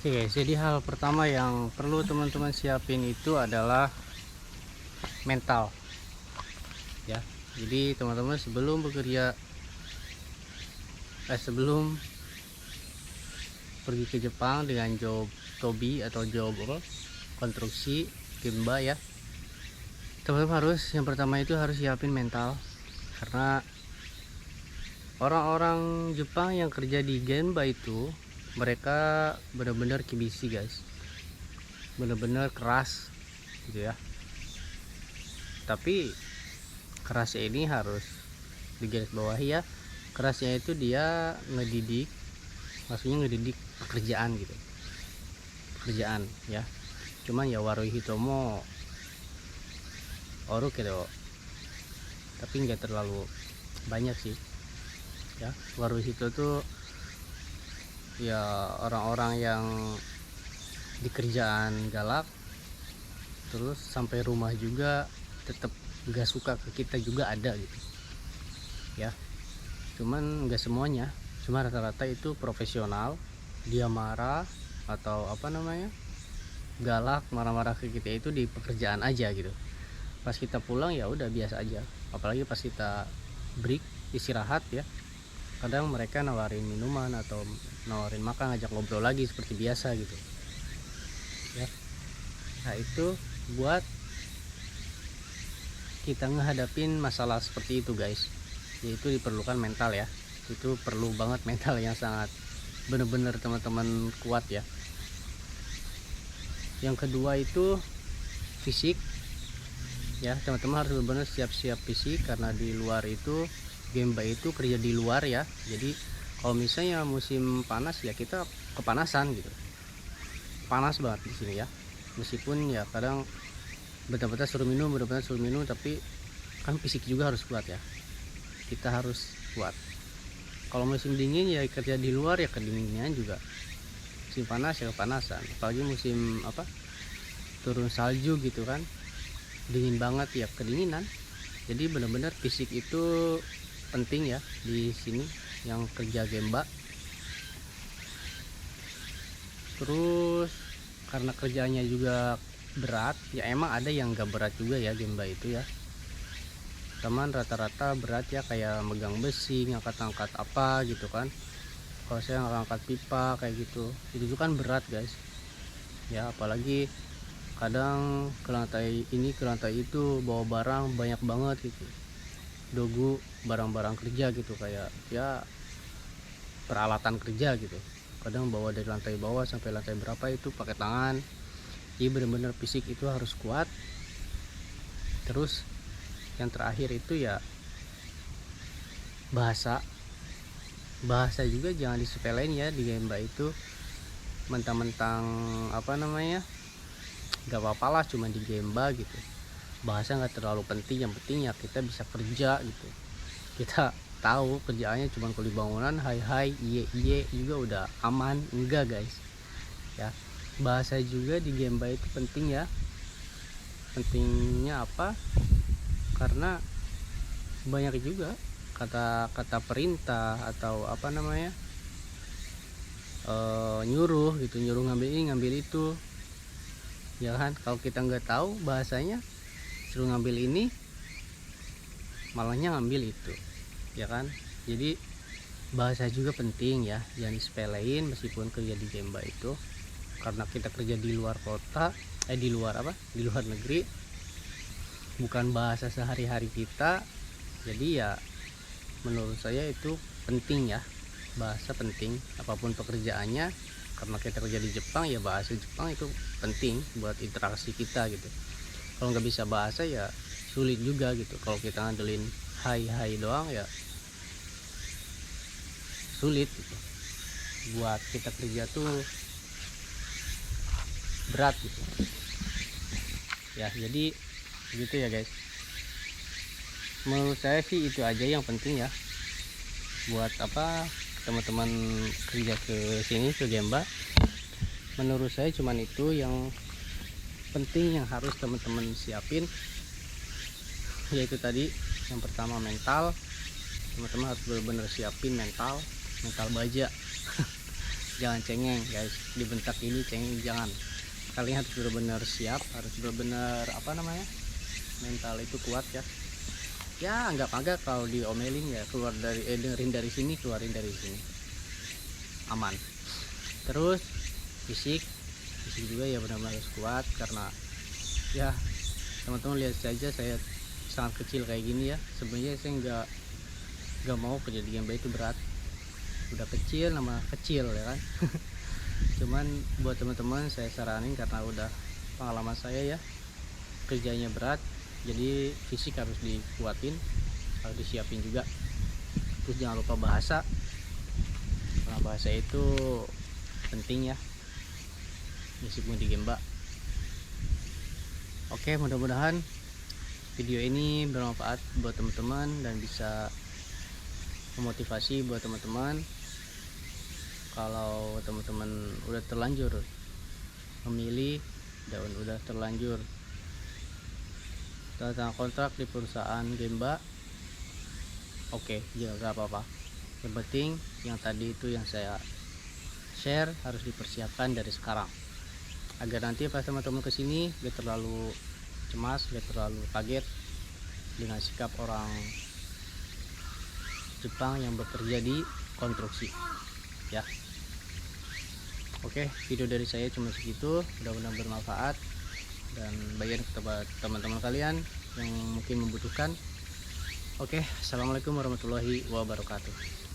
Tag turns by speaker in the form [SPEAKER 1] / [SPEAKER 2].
[SPEAKER 1] Oke guys, jadi hal pertama yang perlu teman-teman siapin itu adalah mental ya. Jadi teman-teman sebelum bekerja, sebelum pergi ke Jepang dengan job Tobi atau job konstruksi Gemba ya, teman-teman harus yang pertama itu harus siapin mental, karena orang-orang Jepang yang kerja di Gemba itu mereka benar-benar kibisi guys, benar-benar keras gitu ya. Tapi kerasnya ini harus digaris bawahi ya, kerasnya itu dia ngedidik, maksudnya ngedidik pekerjaan gitu, pekerjaan ya. Cuman ya Waruhi Hitomo oru gitu, tapi nggak terlalu banyak sih ya. Waruhi Hito tuh ya orang-orang yang di kerjaan galak, terus sampai rumah juga tetap gak suka ke kita juga ada gitu ya. Cuman nggak semuanya, cuma rata-rata itu profesional, dia marah atau apa namanya galak, marah-marah ke kita itu di pekerjaan aja gitu. Pas kita pulang ya udah biasa aja, apalagi pas kita break istirahat ya, kadang mereka nawarin minuman atau nawarin makan, ngajak ngobrol lagi seperti biasa gitu ya. Nah itu buat kita ngehadapin masalah seperti itu guys, yaitu diperlukan mental ya. Itu perlu banget mental yang sangat bener-bener teman-teman kuat ya. Yang kedua itu fisik ya, teman-teman harus benar-benar siap-siap fisik, karena di luar itu Gemba itu kerja di luar ya. Jadi kalau misalnya musim panas ya kita kepanasan gitu, panas banget di sini ya. Meskipun ya kadang betul-betul suruh minum, tapi kan fisik juga harus kuat ya, kita harus kuat. Kalau musim dingin ya kerja di luar ya kedinginan juga, musim panas ya kepanasan, apalagi musim apa turun salju gitu kan, dingin banget ya kedinginan. Jadi benar-benar fisik itu penting ya di sini yang kerja Gemba. Terus karena kerjanya juga berat ya, emang ada yang gak berat juga ya Gemba itu ya, teman rata-rata berat ya, kayak megang besi, ngangkat-ngangkat apa gitu kan. Kalau saya ngangkat pipa kayak gitu, itu kan berat guys ya. Apalagi kadang ke lantai ini ke lantai itu bawa barang banyak banget gitu, dogu barang-barang kerja gitu, kayak ya peralatan kerja gitu. Kadang bawa dari lantai bawah sampai lantai berapa itu pakai tangan. Jadi benar-benar fisik itu harus kuat. Terus yang terakhir itu ya bahasa juga jangan disepelein ya di Gemba itu. Mentang-mentang apa namanya gak apa-apa lah cuma di Gemba gitu, bahasa nggak terlalu penting, yang penting ya kita bisa kerja gitu. Kita tahu kerjaannya cuma kuli bangunan, hai iye juga udah aman. Enggak guys ya, bahasa juga di Gemba itu penting ya. Pentingnya apa? Karena banyak juga kata-kata perintah atau apa namanya nyuruh gitu, nyuruh ngambil ini ngambil itu ya kan. Kalau kita nggak tahu bahasanya, suruh ngambil ini malahnya ngambil itu ya kan. Jadi bahasa juga penting ya, jangan disepelein meskipun kerja di Gemba itu, karena kita kerja di luar kota, di luar negeri, bukan bahasa sehari-hari kita. Jadi ya menurut saya itu penting ya, bahasa penting apapun pekerjaannya. Karena kita kerja di Jepang ya, bahasa Jepang itu penting buat interaksi kita gitu. Kalau nggak bisa bahasa ya sulit juga gitu. Kalau kita ngandelin hai doang ya sulit gitu. Buat kita kerja tuh berat gitu ya. Jadi gitu ya guys, menurut saya sih itu aja yang penting ya, buat apa teman-teman kerja ke sini ke Gemba. Menurut saya cuman itu yang penting yang harus teman-teman siapin, yaitu tadi yang pertama mental. Teman-teman harus benar-benar siapin mental baja jangan cengeng guys, dibentak ini cengeng jangan. Kalian harus benar-benar siap, harus benar-benar apa namanya, mental itu kuat ya. Ya anggap agak kalau diomelin ya keluar dari dengerin dari sini, keluarin dari sini, aman. Terus fisik juga ya benar-benar harus kuat, karena ya teman-teman lihat saja saya sangat kecil kayak gini ya. Sebenarnya saya nggak mau kerja di Gemba itu berat, udah kecil nama kecil ya kan. Cuman buat teman-teman saya saranin, karena udah pengalaman saya ya, kerjanya berat, jadi fisik harus dikuatin, harus disiapin juga. Terus jangan lupa bahasa, karena bahasa itu penting ya meskipun di Gemba. Oke, mudah-mudahan video ini bermanfaat buat teman-teman dan bisa memotivasi buat teman-teman. Kalau teman-teman udah terlanjur memilih dan udah terlanjur tanda kontrak di perusahaan Gemba, oke, ya gak apa-apa. Yang penting yang tadi itu yang saya share harus dipersiapkan dari sekarang, agar nanti pas teman-teman kesini gak terlalu cemas, gak terlalu kaget dengan sikap orang Jepang yang bekerja di konstruksi ya. Oke, video dari saya cuma segitu, mudah-mudahan bermanfaat dan bagian kepada teman-teman kalian yang mungkin membutuhkan. Oke, assalamualaikum warahmatullahi wabarakatuh.